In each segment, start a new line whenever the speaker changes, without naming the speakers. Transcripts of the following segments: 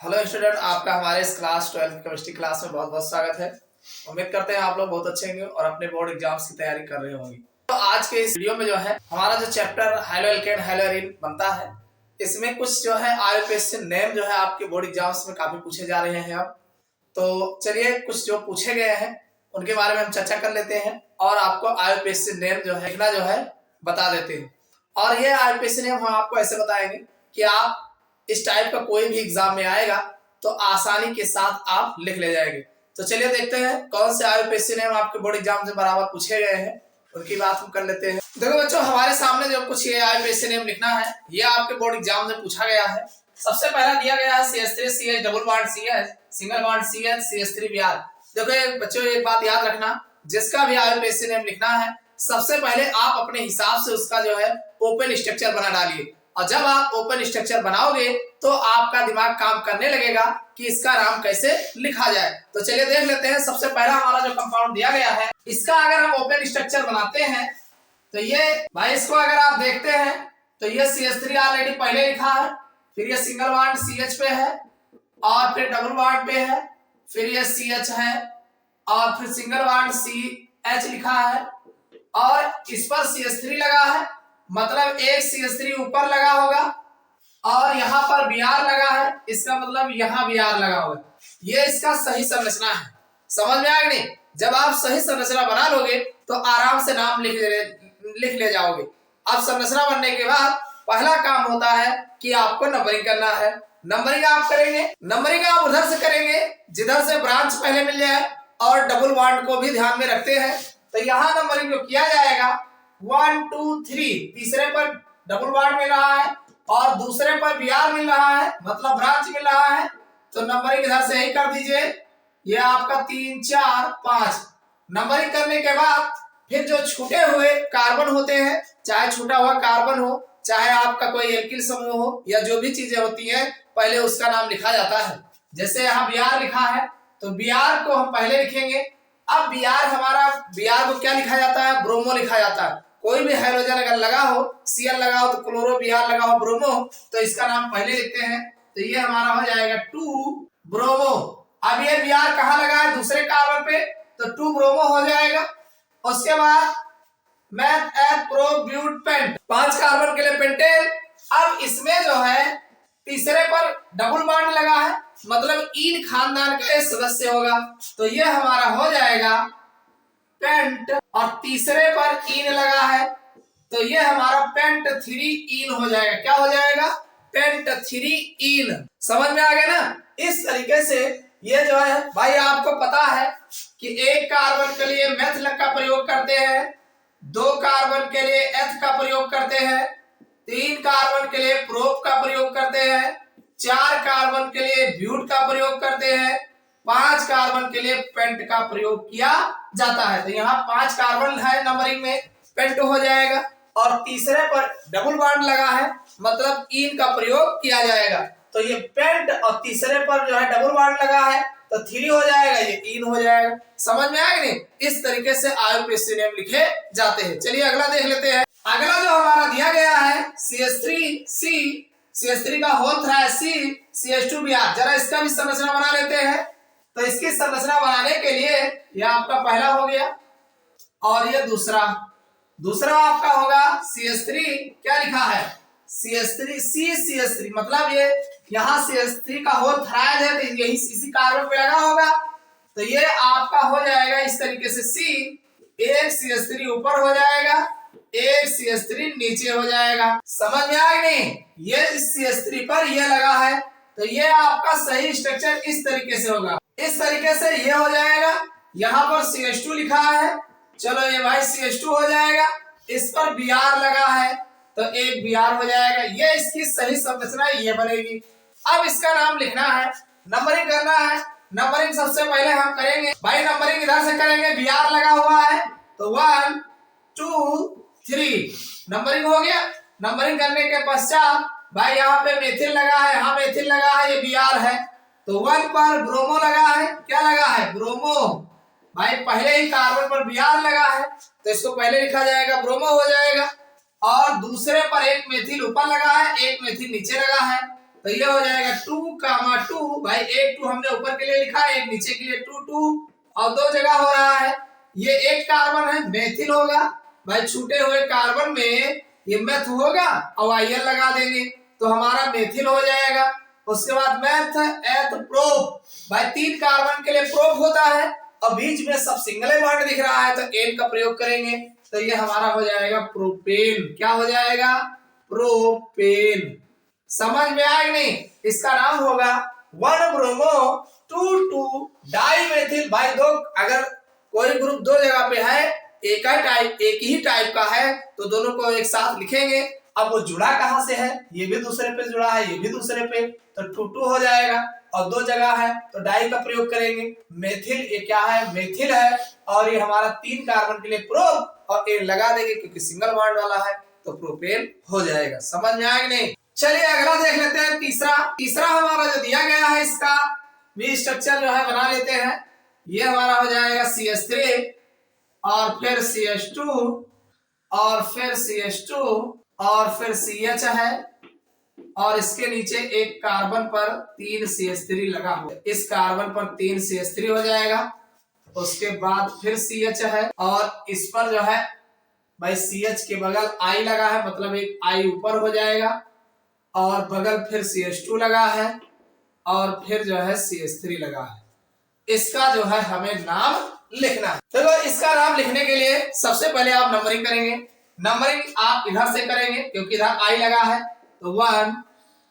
Hello student, आपका हमारे इस क्लास 12 केमिस्ट्री क्लास में बहुत बहुत स्वागत है। उम्मीद करते हैं आप लोग बहुत अच्छे होंगे और अपने बोर्ड एग्जाम्स की तैयारी कर रहे होंगे। तो आज के इस वीडियो में जो है हमारा जो chapter haloalkane haloarene बनता है, इसमें कुछ जो है आईयूपीएसी नेम जो है आपके बोर्ड एग्जाम्स में काफी पूछे जा रहे हैं। अब तो चलिए कुछ जो पूछे गए हैं उनके बारे में हम चर्चा कर लेते हैं और आपको आईयूपीएसी नेम जो है लिखना जो है बता देते हैं। और ये आईयूपीएसी नेम हम आपको ऐसे बताएंगे कि आप इस टाइप का कोई भी एग्जाम में आएगा तो आसानी के साथ आप लिख ले जाएंगे। तो चलिए देखते हैं कौन से आईयूपीएसी नेम आपके बोर्ड एग्जाम से बराबर पूछे गए हैं, उनकी बात हम कर लेते हैं। देखो बच्चों, हमारे सामने जो कुछ ये आईयूपीएसी नेम लिखना है ये आपके बोर्ड एग्जाम से पूछा गया है। सबसे पहला दिया गया है CH3CH double bond CH single bond CH CH3Br। देखो बच्चों, एक बात याद रखना, जिसका भी आईयूपीएसी नेम लिखना है सबसे पहले आप अपने हिसाब से उसका जो है ओपन स्ट्रक्चर बना डालिए। और जब आप ओपन स्ट्रक्चर बनाओगे तो आपका दिमाग काम करने लगेगा कि इसका नाम कैसे लिखा जाए। तो चलिए देख लेते हैं। सबसे पहला हमारा जो कंपाउंड दिया गया है, इसका अगर हम ओपन स्ट्रक्चर बनाते हैं तो ये भाई, इसको अगर आप देखते हैं तो ये CH3 ऑलरेडी पहले लिखा है, फिर ये सिंगल बॉन्ड CH पे है और फिर डबल बॉन्ड पे है, फिर ये CH है और फिर सिंगल बॉन्ड CH लिखा है और इस पर CH3 लगा है, मतलब एक CH3 ऊपर लगा होगा और यहाँ पर Br लगा है, इसका मतलब यहाँ Br लगा होगा। ये इसका सही संरचना है। समझ में आ गई? जब आप सही संरचना बना लोगे तो आराम से नाम लिख ले जाओगे। अब संरचना बनने के बाद पहला काम होता है कि आपको नंबरिंग करना है। नंबरिंग आप करेंगे, नंबरिंग आप उधर से करेंगे जिधर से ब्रांच पहले मिल जाए और डबल बॉन्ड को भी ध्यान में रखते हैं। तो यहाँ नंबरिंग जो किया जाएगा 1 2 3, तीसरे पर डबल बॉन्ड मिल रहा है और दूसरे पर Br मिल रहा है, मतलब ब्रांच मिल रहा है, तो नंबरिंग इधर से ही कर दीजिए। ये आपका 3 4 5। नंबरिंग करने के बाद फिर जो छूटे हुए कार्बन होते हैं, चाहे छूटा हुआ कार्बन हो, चाहे आपका कोई एल्किल समूह हो या जो भी चीजें होती हैं, पहले उसका नाम लिखा जाता है। जैसे यहाँ Br लिखा है तो Br को हम पहले लिखेंगे। अब Br को क्या लिखा जाता है? ब्रोमो लिखा जाता है। कोई भी हाइड्रोजन अगर लगा हो, Cl लगा हो तो क्लोरो, Br लगा हो ब्रोमो, तो इसका नाम पहले लिखते हैं। तो ये हमारा हो जाएगा 2 ब्रोमो। अब ये Br कहाँ लगा है? दूसरे कार्बन पे, तो 2 ब्रोमो हो जाएगा। उसके बाद मैथ एथ प्रो ब्यूट पेंट, 5 कार्बन के लिए पेंटेन। अब इसमें जो है तीसरे पर डबल बॉन्ड लगा है, मतलब इन खानदान का सदस्य होगा, तो ये हमारा हो जाएगा पेंट। और तीसरे पर इन लगा है तो ये हमारा पेंट 3 इन हो जाएगा। क्या हो जाएगा? पेंट 3 इन। समझ में आ गया ना? इस तरीके से ये जो है भाई, आपको पता है कि एक कार्बन के लिए मेथ का प्रयोग करते हैं, 2 कार्बन के लिए एथ का प्रयोग करते हैं, 3 कार्बन के लिए प्रोप का प्रयोग करते हैं, 4 कार्बन के लिए ब्यूट का प्रयोग करते हैं, 5 कार्बन के लिए पेंट का प्रयोग किया जाता है। तो यहाँ 5 कार्बन है, नंबरिंग में पेंट हो जाएगा और तीसरे पर डबल बॉन्ड लगा है, मतलब इन का प्रयोग किया जाएगा। तो ये पेंट और तीसरे पर जो है डबल बॉन्ड लगा है तो 3 हो जाएगा, ये इन हो जाएगा। समझ में आया नहीं? इस तरीके से आईयूपीएसी नेम लिखे जाते हैं। चलिए अगला देख लेते हैं। अगला जो हमारा दिया गया है CH3 का होल है CH2Br। जरा इसका भी संरचना बना लेते हैं। तो इसकी संरचना बनाने के लिए यह आपका पहला हो गया और ये दूसरा आपका होगा CH3। क्या लिखा है? CH3 मतलब ये यहाँ CH3 का होल थराइड है तो यही इसी कार्बन पे लगा होगा, तो ये आपका हो जाएगा इस तरीके से C। एक CH3 ऊपर हो जाएगा, एक CH3 नीचे हो जाएगा। समझ में आया नहीं? ये इस CH3 पर ये लगा है तो ये आपका सही स्ट्रक्चर इस तरीके से होगा। इस तरीके से ये हो जाएगा। यहाँ पर CH2 लिखा है, चलो ये भाई CH2 हो जाएगा। इस पर Br लगा है तो एक Br हो जाएगा। ये इसकी सही संरचना ये बनेगी। अब इसका नाम लिखना है, नंबरिंग करना है। नंबरिंग सबसे पहले हम करेंगे भाई, नंबरिंग इधर से करेंगे। Br लगा हुआ है तो 1 2 3 नंबरिंग हो गया। नंबरिंग करने के पश्चात भाई यहाँ पे मेथिल लगा है, यहाँ मेथिल लगा है, ये Br है तो 1 पर ब्रोमो लगा है। क्या लगा है? ब्रोमो। भाई पहले ही कार्बन पर Br लगा है तो इसको पहले लिखा जाएगा, ब्रोमो हो जाएगा। और दूसरे पर एक मेथिल ऊपर लगा है, एक मेथिल नीचे लगा है तो ये हो जाएगा 2, भाई एक 2 हमने ऊपर के लिए लिखा, एक नीचे के लिए 2 और 2 जगह हो रहा है। ये एक कार्बन है, मेथिल होगा भाई, छूटे हुए कार्बन में ये मेथ होगा और आईएल लगा देंगे तो हमारा मेथिल हो जाएगा। उसके बाद मेथ एथ प्रोप, भाई 3 कार्बन के लिए प्रोप होता है और बीच में सब सिंगल बॉन्ड दिख रहा है तो एन का प्रयोग करेंगे तो ये हमारा हो जाएगा प्रोपेन। क्या हो जाएगा? प्रोपेन। समझ में आया नहीं? इसका नाम होगा 1 ब्रोमो 2 डाइमेथिल। भाई दो, अगर कोई ग्रुप 2 जगह पे है, एक ही टाइप का है तो दोनों को एक साथ लिखेंगे। अब वो जुड़ा कहां से है? ये भी दूसरे पे जुड़ा है, ये भी दूसरे पे, तो 2 हो जाएगा और 2 जगह है तो डाई का प्रयोग करेंगे। मेथिल ये क्या है? मेथिल है और ये हमारा 3 कार्बन के लिए प्रोप और एन लगा देंगे क्योंकि सिंगल बॉन्ड वाला है तो प्रोपेन हो जाएगा। समझ में आएगा नहीं? चलिए अगला देख लेते हैं। तीसरा हमारा जो दिया गया है इसका भी स्ट्रक्चर जो है बना लेते हैं। ये हमारा हो जाएगा CH3 और फिर CH2 और फिर CH2 और फिर CH है और इसके नीचे एक कार्बन पर 3 CH3 लगा हुआ है। इस कार्बन पर 3 CH3 हो जाएगा। उसके बाद फिर CH है और इस पर जो है भाई CH के बगल I लगा है, मतलब एक I ऊपर हो जाएगा और बगल फिर CH2 लगा है और फिर जो है CH3 लगा है। इसका जो है हमें नाम लिखना है। तो इसका नाम लिखने के लिए सबसे पहले आप नंबरिंग करेंगे। नंबरिंग आप इधर से करेंगे क्योंकि इधर I लगा है तो 1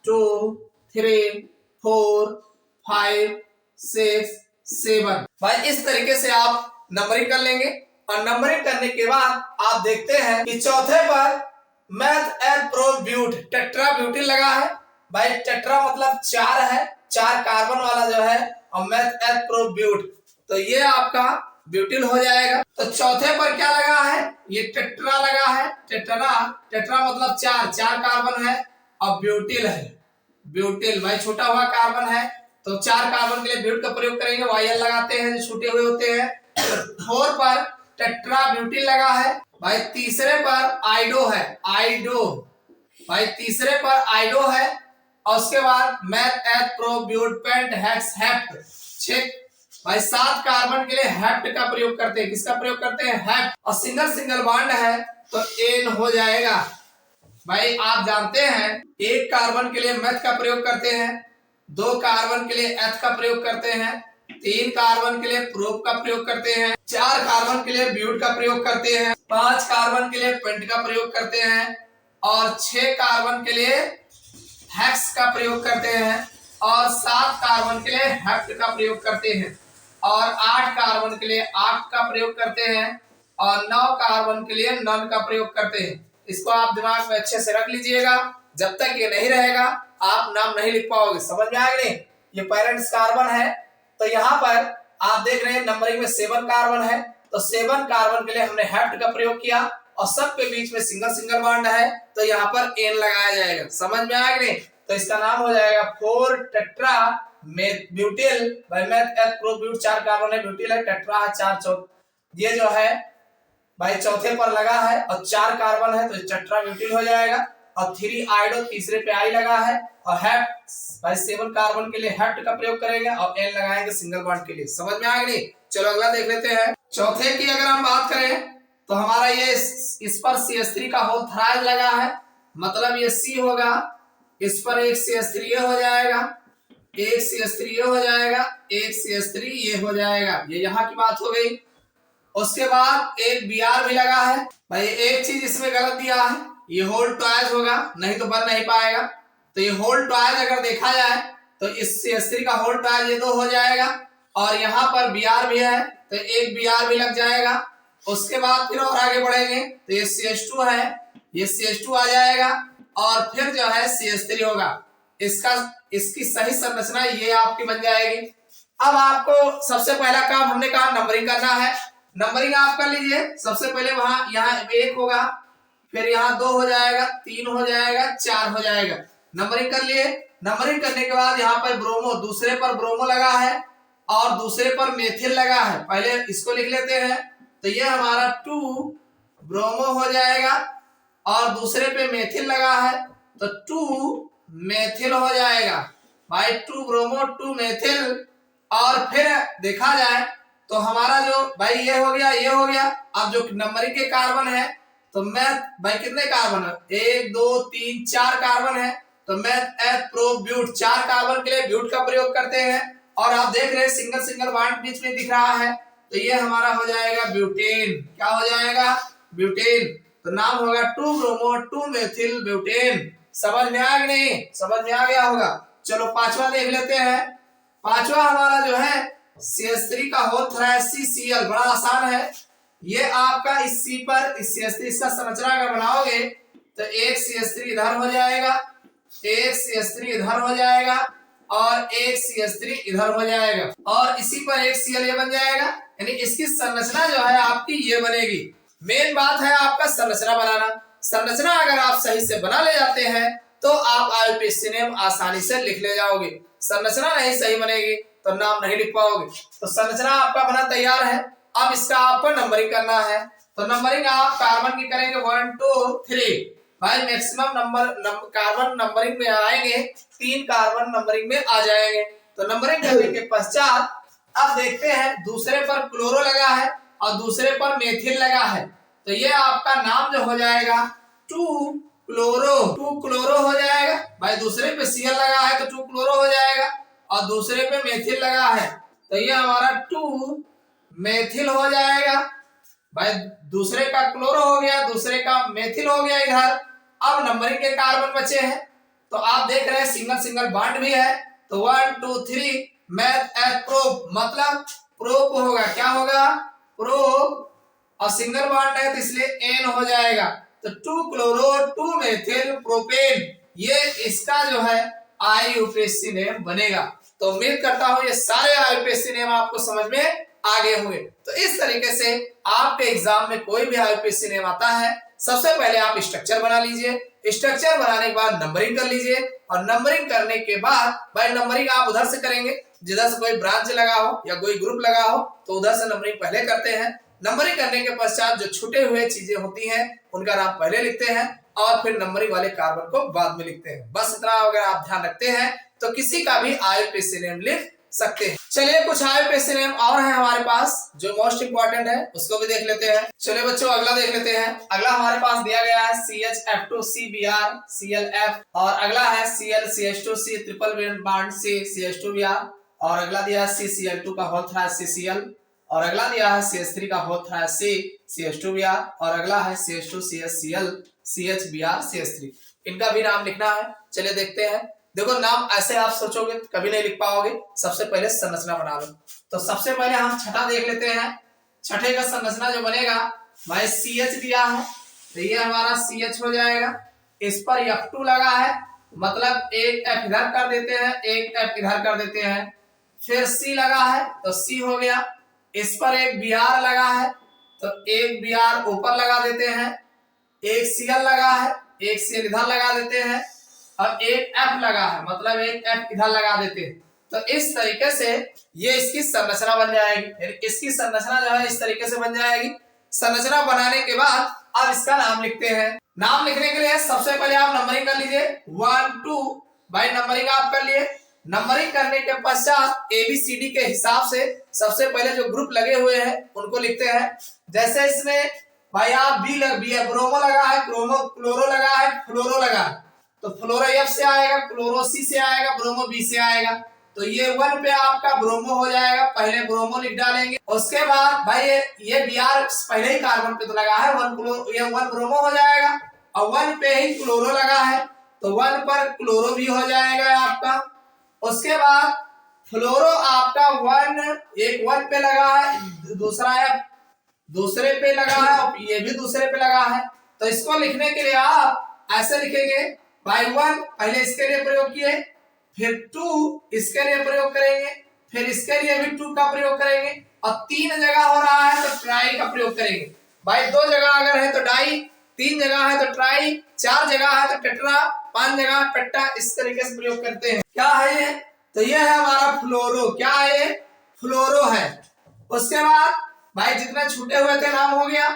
2 3 4 5 6 7। भाई इस तरीके से आप नंबरिंग कर लेंगे और नंबरिंग करने के बाद आप देखते हैं कि चौथे पर meth eth pro ब्यूट tetra butyl लगा है। भाई टेट्रा मतलब 4 है, 4 कार्बन वाला जो है और मेथ एथ प्रो ब्यूट, तो ये आपका ब्यूटिल हो जाएगा। तो चौथे पर क्या लगा है? ये टेट्रा लगा है। टेट्रा मतलब 4 कार्बन है और ब्यूटिल है। ब्यूटिल भाई छूटा हुआ कार्बन है तो 4 कार्बन के लिए ब्यूट का प्रयोग करेंगे, वाई लगाते हैं जो छूटे हुए होते हैं। 4 पर टेट्रा ब्यूटिल लगा है। भाई तीसरे पर आइडो है, आइडो, भाई तीसरे पर आइडो है और उसके बाद meth eth pro ब्यूट paint hex hept 6। भाई 7 कार्बन के लिए हेप्ट का प्रयोग करते हैं। किसका प्रयोग करते हैं? हेप्ट। और सिंगल बॉन्ड है तो एन हो जाएगा। भाई आप जानते हैं 1 कार्बन के लिए मेथ का प्रयोग करते हैं, 2 कार्बन के लिए एथ का प्रयोग करते हैं, 3 कार्बन के लिए प्रोप का प्रयोग करते हैं, 4 कार्बन के लिए ब्यूट का प्रयोग करते हैं, 5 कार्बन के लिए पेंट का प्रयोग करते हैं और 6 कार्बन के लिए हेक्स का प्रयोग करते हैं और 7 कार्बन के लिए हेप्ट का प्रयोग करते हैं और 8 कार्बन के लिए आक्ट का प्रयोग करते हैं और 9 कार्बन के लिए नन का प्रयोग करते हैं। इसको आप दिमाग में अच्छे से रख लीजिएगा, जब तक ये नहीं रहेगा आप नाम नहीं लिख पाओगे। समझ में आएगा नहीं? ये पेरेंट्स कार्बन है तो यहाँ पर आप देख रहे हैं नंबरिंग में 7 कार्बन है तो 7 कार्बन के लिए हमने हेप्ट का प्रयोग किया और सब के बीच में सिंगल बॉन्ड है तो यहाँ पर एन लगाया जाएगा। समझ में आएगा नहीं? तो इसका नाम हो जाएगा 4 टेट्रा ब्यूटिल। भाई meth eth pro but 4 carbon है, ब्यूटिल है, टेट्रा है 4 ये जो है भाई चौथे पर लगा है और 4 कार्बन है तो टेट्रा ब्यूटिल हो जाएगा और 3 आइडो तीसरे पे आई लगा है और हेप्ट भाई 7 कार्बन के लिए हेप्ट का प्रयोग करेंगे और एन लगाएंगे सिंगल बॉन्ड के लिए। समझ में आएगा नहीं? चलो अगला देख लेते हैं। चौथे की अगर हम बात करें तो हमारा ये इस पर CH3 का होल थ्राइड लगा है, मतलब ये C होगा, इस पर एक CH3 हो जाएगा, एक CH3 हो जाएगा, एक CH3 ये हो जाएगा। ये यहाँ की बात हो गई। उसके बाद एक Br भी लगा है। भाई एक चीज इसमें गलत दिया है, ये होल्ड ट्वाइस होगा नहीं तो बन नहीं पाएगा। तो ये होल्ड ट्वाइस अगर देखा जाए तो इस CH3 का होल्ड ट्वाइस ये 2 हो जाएगा और यहाँ पर Br भी है तो एक Br भी लग जाएगा। उसके बाद फिर और आगे बढ़ेंगे तो ये CH2 है, ये CH2 आ जाएगा और फिर जो है CH3 होगा। इसकी सही संरचना ये आपकी बन जाएगी। अब आपको सबसे पहला काम हमने कहा नंबरिंग करना है। नंबरिंग आप कर लीजिए। सबसे पहले वहां यहाँ 1 होगा, फिर यहाँ 2 हो जाएगा, 3 हो जाएगा, 4 हो जाएगा। नंबरिंग कर लिए। नंबरिंग करने के बाद यहाँ पर ब्रोमो, दूसरे पर ब्रोमो लगा है और दूसरे पर मेथिल लगा है। पहले इसको लिख लेते हैं तो ये हमारा 2 ब्रोमो हो जाएगा और दूसरे पे मेथिल लगा है तो 2 मेथिल हो जाएगा भाई, 2 ब्रोमो 2 मेथिल। और फिर देखा जाए तो हमारा जो भाई ये हो गया, ये हो गया। अब जो नंबरिंग के कार्बन है तो मैथ भाई कितने कार्बन है, 1 2 3 4 कार्बन है, तो मैथ एथ प्रो ब्यूट 4 कार्बन के लिए ब्यूट का प्रयोग करते हैं। और आप देख रहे हैं सिंगल सिंगल बॉन्ड बीच में दिख रहा है, तो ये हमारा हो जाएगा ब्यूटेन। क्या हो जाएगा, ब्यूटेन। तो नाम होगा 2 ब्रोमो 2 मेथिल ब्यूटेन। समझ में आ गया, नहीं समझ में आ गया होगा। चलो पांचवा देख लेते हैं। पांचवा हमारा जो है CH3 का होता है CCl, बड़ा आसान है ये आपका। इस C पर इस CH3 इसका संरचना अगर बनाओगे तो एक CH3 इधर हो जाएगा, एक CH3 इधर हो जाएगा और एक CH3 इधर हो जाएगा, और इसी पर एक Cl ये बन जाएगा। यानी इसकी संरचना जो है आपकी ये बनेगी। मेन बात है आपका संरचना बनाना। संरचना अगर आप सही से बना ले जाते हैं तो आप IUPAC नेम आसानी से लिख ले जाओगे। संरचना नहीं सही बनेगी तो नाम नहीं लिख पाओगे। तो संरचना आपका बना तैयार है। अब इसका आपको नंबरिंग करना है। तो नंबरिंग आप कार्बन की करेंगे 1 2 3 भाई, मैक्सिमम कार्बन नंबरिंग में आएंगे, 3 कार्बन नंबरिंग में आ जाएंगे। तो नंबरिंग करने के पश्चात अब देखते हैं दूसरे पर क्लोरो लगा है और दूसरे पर मेथिल लगा है, तो ये आपका नाम जो हो जाएगा 2 क्लोरो हो जाएगा भाई। दूसरे पे Cl लगा है तो 2 क्लोरो हो जाएगा, और दूसरे पे मेथिल लगा है तो ये हमारा 2 मेथिल हो जाएगा भाई। दूसरे का क्लोरो हो गया, दूसरे का मेथिल हो गया इधर। अब नंबरिंग के कार्बन बचे हैं, तो आप देख रहे हैं सिंगल सिंगल बॉन्ड भी है, तो 1 2 3 मैथ एथ प्रोप, मतलब प्रोप होगा। क्या होगा, प्रोप। और सिंगल बॉन्ड है तो इसलिए एन हो जाएगा। तो 2 क्लोरो 2 मेथिल प्रोपेन, ये इसका जो है IUPAC नेम बनेगा। तो उम्मीद करता हूं ये सारे IUPAC नेम आपको समझ में आ गए होंगे। तो इस तरीके से आपके एग्जाम में कोई भी IUPAC नेम आता है, सबसे पहले आप स्ट्रक्चर बना लीजिए, स्ट्रक्चर बनाने के बाद नंबरिंग कर लीजिए, और नंबरिंग करने के बाद भाई नंबरिंग आप उधर से करेंगे जिधर से कोई ब्रांच लगा हो या कोई ग्रुप लगा हो, तो उधर से नंबरिंग पहले करते हैं। नंबरिंग करने के पश्चात जो छूटे हुए चीजें होती हैं उनका नाम पहले लिखते हैं और फिर नंबरिंग वाले कार्बन को बाद में लिखते हैं। बस इतना अगर आप ध्यान रखते हैं तो किसी का भी IUPAC नेम लिख सकते हैं। चलिए कुछ IUPAC नेम और है हमारे पास जो मोस्ट इंपॉर्टेंट है, उसको भी देख लेते हैं। चलिए बच्चों अगला देख लेते हैं। अगला हमारे पास दिया गया है CHF2CBr ClF, और अगला है ClCH2C triple bond C CH2Br, और अगला दिया है CCl2 का होता है CCl, और अगला दिया है CH3 का होता है C CH2Br, और अगला है CH2CHCl CHBr CH3। इनका भी नाम लिखना है। चलिए देखते हैं। देखो नाम ऐसे आप सोचोगे तो कभी नहीं लिख पाओगे। सबसे पहले संरचना बना लो। तो सबसे पहले हम छठा देख लेते हैं। छठे का संरचना जो बनेगा भाई CH दिया है तो ये हमारा CH हो जाएगा। इस पर F2 लगा है, मतलब एक F इधर कर देते हैं, एक F इधर कर देते हैं। फिर C लगा है तो C हो गया। इस पर एक Br लगा है तो एक Br ऊपर लगा देते हैं। एक Cl लगा है, एक Cl इधर लगा देते हैं, और एक F लगा है, मतलब एक F इधर लगा देते हैं। तो इस तरीके से ये इसकी संरचना बन जाएगी। इसकी संरचना जो है इस तरीके से बन जाएगी। संरचना बनाने के बाद अब इसका नाम लिखते हैं। नाम लिखने के लिए सबसे पहले आप नंबरिंग कर लीजिए 1 2 भाई, नंबरिंग आप कर लिए। नंबरिंग करने के पश्चात ABCD के हिसाब से सबसे पहले जो ग्रुप लगे हुए हैं उनको लिखते हैं। जैसे इसमें भाई आप ब्रोमो लगा है, क्लोरो लगा है, फ्लोरो लगा है, तो फ्लोरो F से आएगा, क्लोरो C से आएगा, ब्रोमो B से आएगा। तो ये 1 पे आपका ब्रोमो हो जाएगा। पहले ब्रोमो लिख डालेंगे, उसके बाद भाई ये Br पहले ही कार्बन पे तो लगा है, 1 ब्रोमो हो जाएगा, और 1 पे ही क्लोरो लगा है तो 1 पर क्लोरो भी हो जाएगा आपका। उसके बाद फ्लोरो आपका 1 पे लगा है, दूसरा F दूसरे पे लगा है, और ये भी दूसरे पे लगा है। तो इसको लिखने के लिए आप ऐसे लिखेंगे भाई 1 पहले इसके लिए प्रयोग किए, फिर 2 इसके लिए प्रयोग करेंगे, फिर इसके लिए भी 2 का प्रयोग करेंगे, और 3 जगह हो रहा है तो ट्राई का प्रयोग करेंगे। भाई 2 जगह अगर है तो डाई, 3 जगह है तो ट्राई, 4 जगह है तो टेट्रा, 5 जगह पेट्टा, इस तरीके से प्रयोग करते हैं। क्या है ये, तो ये है हमारा फ्लोरो। क्या है ये, फ्लोरो है। उसके बाद भाई जितने छूटे हुए थे नाम हो गया।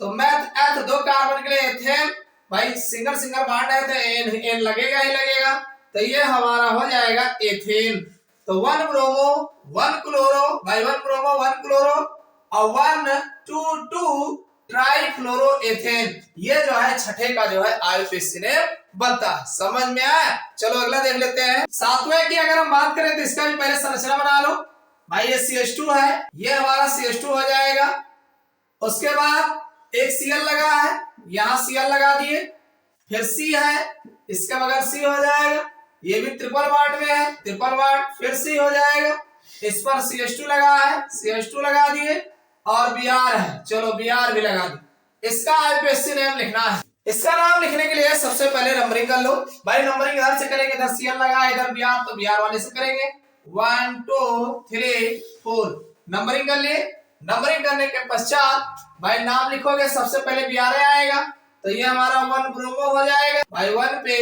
तो मैथ एथ 2 कार्बन के लिए एथेन, भाई सिंगल बॉन्ड है तो एन लगेगा ही लगेगा। तो ये हमारा हो जाएगा एथेन। तो 1 ब्रोमो 1 क्लोरो भाई 1 ब्रोमो 1 क्लोरो और 1,2,2 ट्राइफ्लोरो एथेन। ये जो है छठे का जो है आयोपेसिनेम बनता है। समझ में आया? चलो अगला देख लेते हैं। सातवें की अगर हम बात करें तो इसका भी पहले संरचना बना लो भाई। ये CH2 है, ये हमारा CH2 हो जाएगा। उसके बाद एक Cl लगा है, यहां Cl लगा दिए, फिर C है, इसके बगैर C हो जाएगा। ये भी ट्रिपल बॉन्ड में है, ट्रिपल बॉन्ड, फिर C हो जाएगा। इस पर CH2 लगा है, CH2 लगा दिए और Br है, चलो Br भी लगा दिए। इसका आईपीएससी नेम लिखना है। इसका नाम लिखने के लिए सबसे पहले नंबरिंग कर लो भाई। नंबरिंग इधर से करेंगे, इधर Cl लगा, इधर Br, तो Br वाले से करेंगे। 1 2 3 4 नंबरिंग कर लिए। नंबरिंग करने के पश्चात भाई नाम लिखोगे, सबसे पहले Br आएगा, तो ये हमारा 1 ब्रोमो हो जाएगा भाई। 1 पे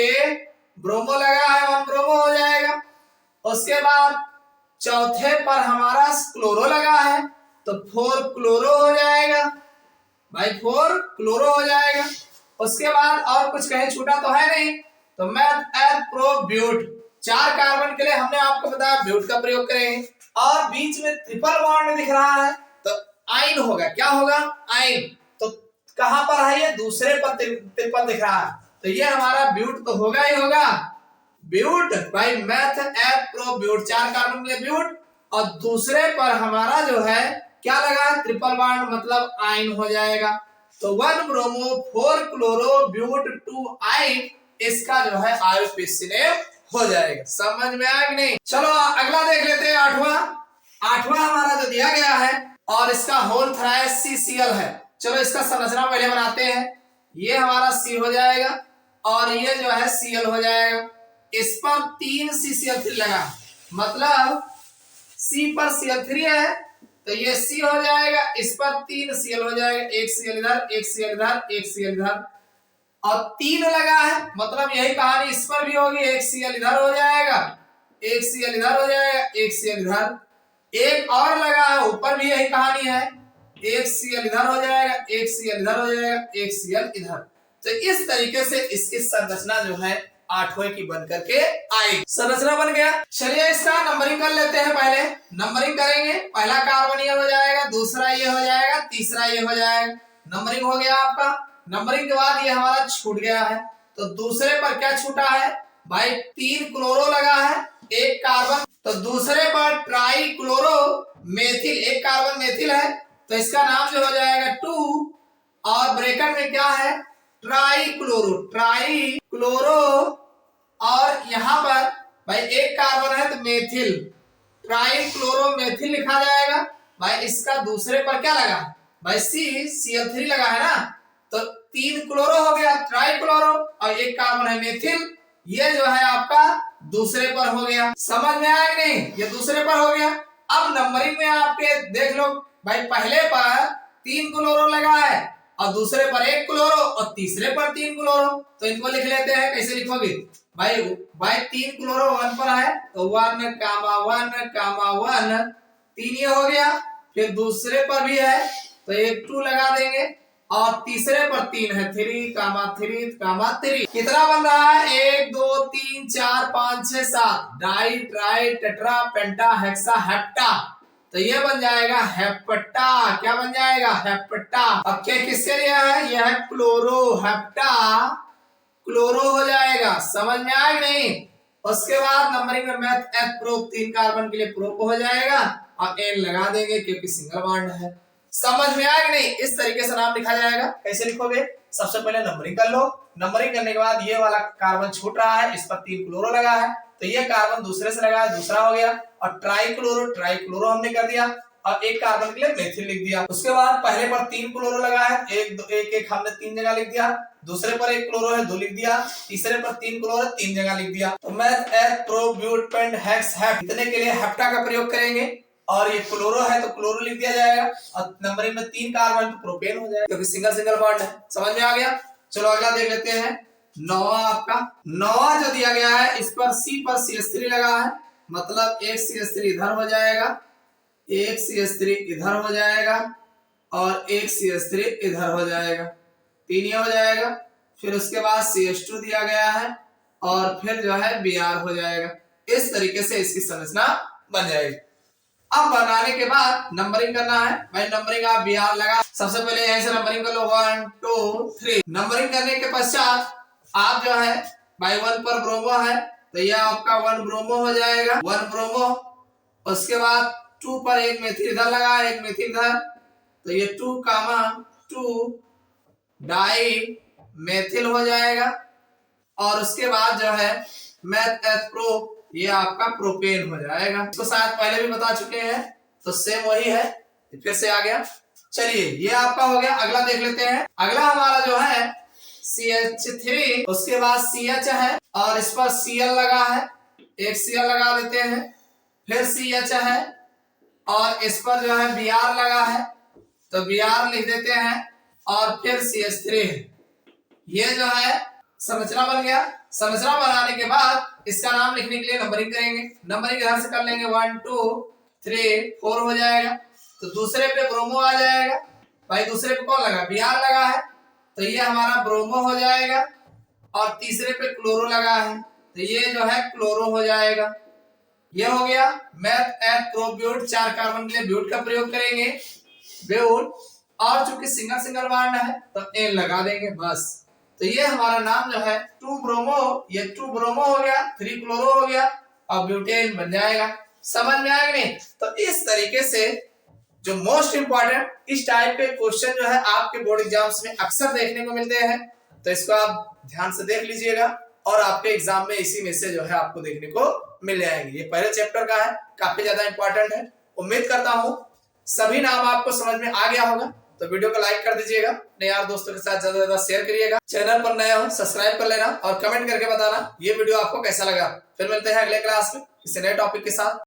ब्रोमो लगा है, 1 ब्रोमो हो जाएगा। उसके बाद चौथे पर हमारा क्लोरो लगा है, तो 4 क्लोरो हो जाएगा भाई, 4 क्लोरो हो जाएगा। उसके बाद और कुछ कहीं छूटा तो है नहीं, तो मैथ एथ प्रो ब्यूट, 4 कार्बन के लिए हमने आपको बताया ब्यूट का प्रयोग करेंगे। और बीच में ट्रिपल बॉन्ड दिख रहा है, तो आइन होगा। क्या होगा? आइन। तो कहां पर है ये? दूसरे पर ट्रिपल दिख रहा है, तो ये हमारा ब्यूट तो होगा ही होगा। ब्यूट भाई मैथ एथ प्रो ब्यूट, 4 कार्बन के लिए ब्यूट, और दूसरे पर हमारा जो है क्या लगा? ट्रिपल बॉन्ड, मतलब आइन हो जाएगा। तो 1 ब्रोमो 4 क्लोरो ब्यूट 2 आइन, इसका जो है आईयूपीएसी नेम हो जाएगा। समझ में आया कि नहीं? चलो अगला देख लेते हैं। आठवां हमारा जो दिया गया है और इसका होल थ्राइस CCl है। चलो इसका संरचना पहले बनाते हैं। ये हमारा C हो जाएगा और ये जो है Cl हो जाएगा। इस पर 3 CCl3 लगा, मतलब C पर Cl3 है, तो ये C हो जाएगा। इस पर 3 Cl हो जाएगा, एक Cl इधर, एक Cl इधर, एक Cl इधर, और 3 लगा है, मतलब यही कहानी इस पर भी होगी। एक Cl इधर हो जाएगा, एक Cl इधर हो जाएगा, एक Cl इधर, एक और लगा है, ऊपर भी यही कहानी है। एक Cl इधर हो जाएगा, एक Cl इधर हो जाएगा, एक Cl इधर। तो इस तरीके से इसकी संरचना जो है 8वें की बन करके आएगी। संरचना बन गया। चलिए इसका नंबरिंग कर लेते हैं। पहले नंबरिंग करेंगे, पहला कार्बन ये हो जाएगा, दूसरा ये हो जाएगा, तीसरा ये हो जाएगा। नंबरिंग हो गया आपका। नंबरिंग के बाद ये हमारा छूट गया है, तो दूसरे पर क्या छूटा है भाई? 3 क्लोरो लगा है, एक कार्बन, तो दूसरे पर ट्राई क्लोरो मेथिल, एक कार्बन मेथिल है, तो इसका नाम जो हो जाएगा 2, और ब्रैकेट में क्या है? ट्राई क्लोरो, और यहाँ पर भाई एक कार्बन है तो मेथिल, ट्राई क्लोरो मेथिल लिखा जाएगा भाई। इसका दूसरे पर क्या लगा भाई? Cl3 लगा है ना, तो 3 क्लोरो हो गया, ट्राई क्लोरो, और एक कार्बन है मेथिल, ये जो है आपका दूसरे पर हो गया। समझ में आया कि नहीं? ये दूसरे पर हो गया। अब नंबरिंग में आपके देख लो भाई, पहले पर 3 क्लोरो लगा है और दूसरे पर 1 क्लोरो और तीसरे पर 3 क्लोरो, तो इनको लिख लेते हैं। कैसे लिखोगे भाई? 3 क्लोरो 1 पर है, तो 1 कामा 1 3 ये हो गया। फिर दूसरे पर भी है, तो एक 2 लगा देंगे, और तीसरे पर 3 है, 3 कितना बन रहा है? 1 2 3 4 5 6 7 डाई ट्राई टेट्रा पेंटा हेक्सा हेप्टा, तो ये बन जाएगा हेप्टा। क्या बन जाएगा? हेप्टा। अब क्या किसके लिए है? यह है क्लोरो, हेप्टा क्लोरो हो जाएगा। समझ में आया नहीं? उसके बाद नंबरिंग में मैथ एथ प्रो, 3 कार्बन के लिए प्रोप हो जाएगा, और एन लगा देंगे क्योंकि सिंगल बॉन्ड है। समझ में आया कि नहीं? इस तरीके से नाम लिखा जाएगा। कैसे लिखोगे? सबसे पहले नंबरिंग कर लो। नंबरिंग करने के बाद ये वाला कार्बन छूट रहा है, इस पर 3 क्लोरो लगा है, तो ये कार्बन दूसरे से लगा है, दूसरा हो गया। और ट्राई क्लोरो हमने कर दिया, और एक कार्बन के लिए मेथिल लिख दिया। उसके बाद पहले पर 3 क्लोरो लगा है, एक हमने 3 जगह लिख दिया। दूसरे पर 1 क्लोरो है, 2 लिख दिया। तीसरे पर 3 क्लोरो है, 3 जगह लिख दिया। तो मैथ एथ प्रो ब्यूट पेंट हेक्स हेप, इतने के लिए हेप्टा का प्रयोग करेंगे। और ये क्लोरो है तो क्लोरो लिख दिया जाएगा, और नंबरिंग में 3 कार्बन तो प्रोपेन हो जाएगा क्योंकि सिंगल बॉन्ड है। समझ में आ गया? चलो अगला देख लेते हैं। 9वां आपका, 9वां जो दिया गया है, इस पर C पर CH3 लगा है, मतलब एक CH3 इधर हो जाएगा, एक CH3 इधर हो जाएगा, और एक CH3 इधर हो जाएगा, 3 ये हो जाएगा। फिर उसके बाद CH2 दिया गया है, और फिर जो है Br हो जाएगा। इस तरीके से इसकी संरचना बन जाएगी। अब बनाने के बाद नंबरिंग करना है भाई। नंबरिंग आप Br लगा, सबसे पहले यहीं से नंबरिंग कर लो 1 2 3। नंबरिंग करने के पश्चात आप जो है भाई 1 पर ब्रोमो है तो यह आपका 1 ब्रोमो हो जाएगा, 1 ब्रोमो। उसके बाद 2 पर एक मेथिल इधर लगा, एक मेथिल इधर, तो ये 2 डाई मेथिल हो जाएगा। और उसके बाद जो है मैथ एथ प्रो, ये आपका प्रोपेन हो जाएगा। इसको शायद पहले भी बता चुके हैं तो सेम वही है, फिर से आ गया। चलिए ये आपका हो गया। अगला देख लेते हैं। अगला हमारा जो है CH3, उसके बाद CH है और इस पर Cl लगा है, एक Cl लगा देते हैं, फिर CH है और इस पर जो है Br लगा है तो Br लिख देते हैं और फिर CH3 है। ये जो है संरचना बन गया। संरचना बनाने के बाद इसका नाम लिखने के लिए नंबरिंग करेंगे। नंबरिंग इधर से कर लेंगे 1 2 3 4 हो जाएगा। तो दूसरे पे ब्रोमो आ जाएगा भाई। दूसरे पे कौन लगा? Br लगा है तो ये हमारा ब्रोमो हो जाएगा। और तीसरे पे क्लोरो लगा है तो ये जो है क्लोरो हो जाएगा। ये हो गया। मैथ एथ प्रो ब्यूट, 4 कार्बन के लिए ब्यूट का प्रयोग करेंगे, ब्यूट। और चूंकि सिंगल सिंगल बॉन्ड है तो एन लगा देंगे बस। तो ये हमारा नाम जो है 2 ब्रोमो, ये 2 ब्रोमो हो गया, 3 क्लोरो हो गया और ब्यूटेन बन जाएगा। समझ में आएगा नहीं? तो इस तरीके से जो मोस्ट इंपॉर्टेंट इस टाइप के क्वेश्चन जो है आपके बोर्ड एग्जाम्स में अक्सर देखने को मिलते हैं, तो इसको आप ध्यान से देख लीजिएगा और आपके एग्जाम में इसी में से जो है आपको देखने को मिल जाएंगे। ये पहले चैप्टर का है, काफी ज्यादा इंपॉर्टेंट है। उम्मीद करता हूं सभी नाम आपको समझ में आ गया होगा। तो वीडियो को लाइक कर दीजिएगा, अपने यार दोस्तों के साथ ज्यादा से ज्यादा शेयर करिएगा। चैनल पर नया हो सब्सक्राइब कर लेना और कमेंट करके बताना ये वीडियो आपको कैसा लगा। फिर मिलते हैं अगले क्लास में किसी नए टॉपिक के साथ।